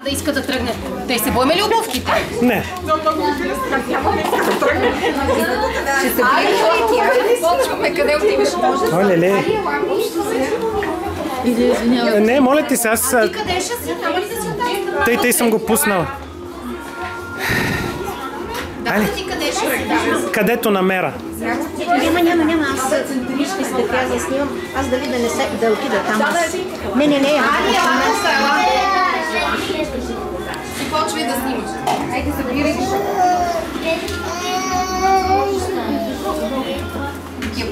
Да иска да тръгне. Те се боиме ли обувките? Не. Ще се боим ли? Почваме. Къде отиваш? Оле-ле. Не, моля ти се, аз... Ти къде ще си? Няма ли да си оттам? Тъй съм го пуснал. Да, ти къде ще си? Където намера. Няма. Аз ще се така заснимам. Аз дали да отида там. Не. И почвай да снимаш. Айде, събирай ги.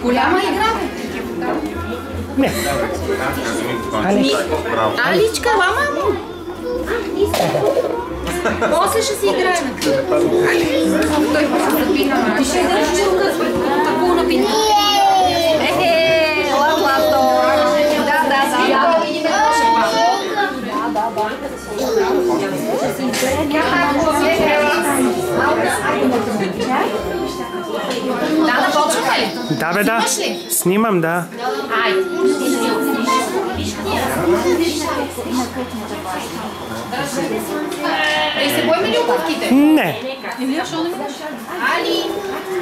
Голяма игра, бе. Не. Аличка, мамо. После ще си играем. Той се запина. Ти ще държиш рука тако на пинка. Лаплато. Да видим да почваме ли? Да, бе, да. Снимам, да. Айде. Ей, се боиме ли обувките? Не. Илия, шо не ми даш? Али!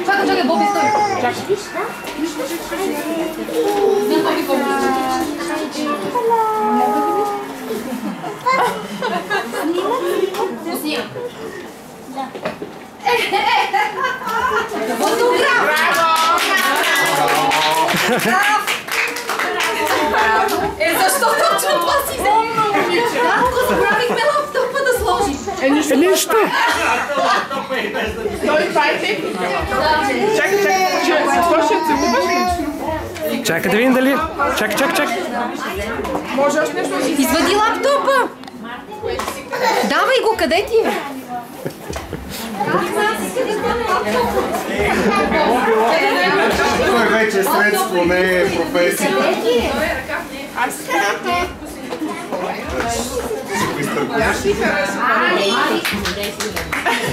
Чакай, Боби, стой! Чакай. Не, Боби, Боби. Снимам. Да. Фотограф! Защо точно това си взе? Да, забравихме лаптопа да сложим. Нищо. Той това е техника. Чакай. Защо ще целуваш лично? Чакай да видим дали... Чакай. Може още нещо да си... Извади лаптопа! Давай го, къде ти е? Той вече е средство, не е професия.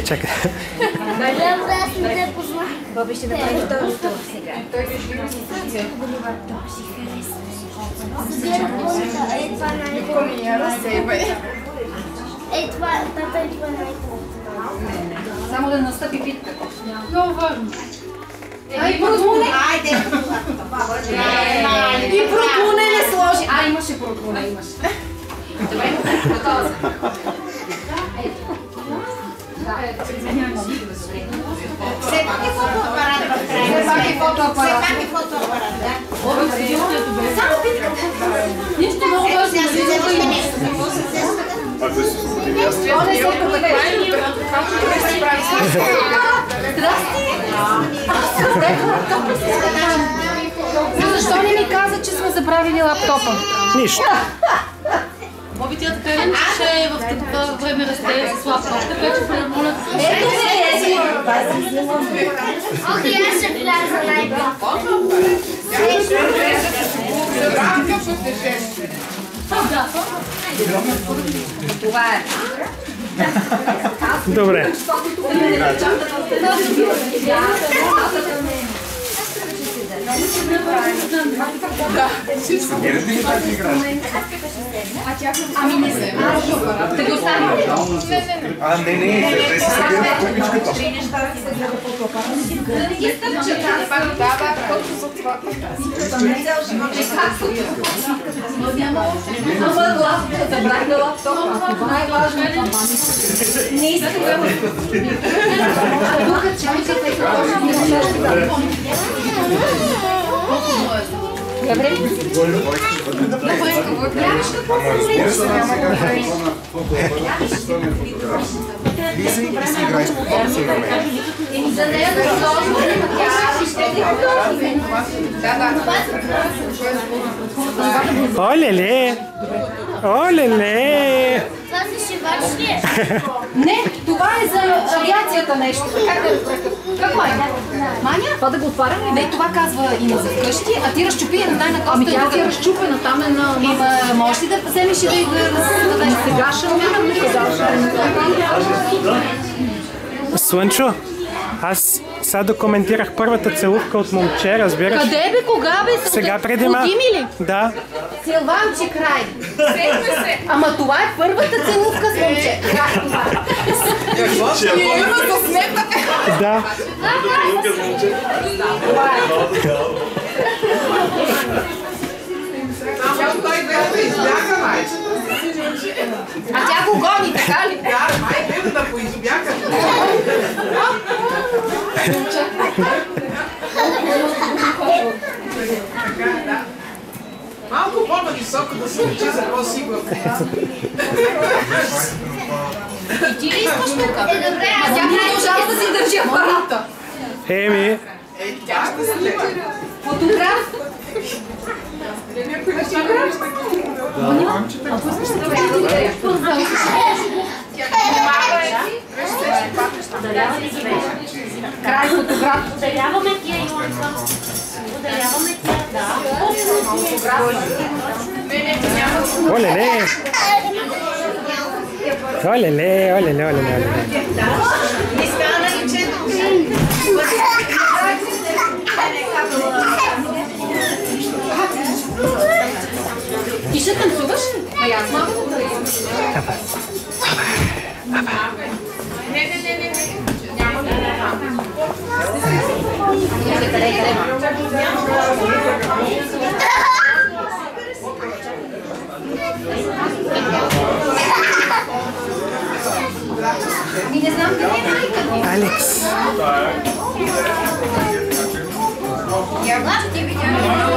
Чакай. Боби ще направи втори тур сега. Това е най-хубаво. Само да настъпи битка. Много важно. Ай, протмуне! Айде! И протмуне не сложи. Имаше протмуне, имаше. Добре, готова съм. Все пак е фотоапарат в края. Все пак е фотоапарат. Да. Само битката. Нищо много важно. Защо не ми каза, че сме забравили лаптопа? Нищо. Боби, тя така ли ще в такова време расте с лаптоп, така че моля да се... Окей, аз ще вляза най-добре. Това е. Добре. Ами не се. Да ги оставим. Не, те се събират в купичката. Забрахме лаптопа. Това е важно. Не искам да го... Тук чакайте, добре. За нея да сложим, тя ще ги готови. Оле-ле. Оле-ле. Това за шивач ли е? Не, това е за авиацията нещо. Какво е? Маня? Това да го отварям? Не, това казва Ина за вкъщи, а ти разчупи една на коста. Ами тя си е разчупена, там е на... Можеш ли да вземеш и да създадеш? Сега ще умирам. Слънчо, аз сега документирах първата целувка от момче, разбираш? Къде бе, кога бе? Сега преди малко. Дими ли? Да. Силванче край. Ама това е първата целувка с момче. Именно за сметнате. Да. Той гледа да избяга, май. А тя го гони, така ли? Да, май гледа да поизбяга. Така, да. Малко по-нависоко да се лечи за по-сигурно. И ти ли искаш тук? А тя продължава да си държи апарата. Еми, Тя ще снима. Фотограф? Някой не ще правиш Край фотограф. Ударяваме тия, Йонка. Ударяваме тия, да. олеле. Олеле, олеле, олеле, олеле. Ти ще танцуваш? А и аз малко. Не. Няма да И не знам къде е майка ми. Алекс. Ти видя ли?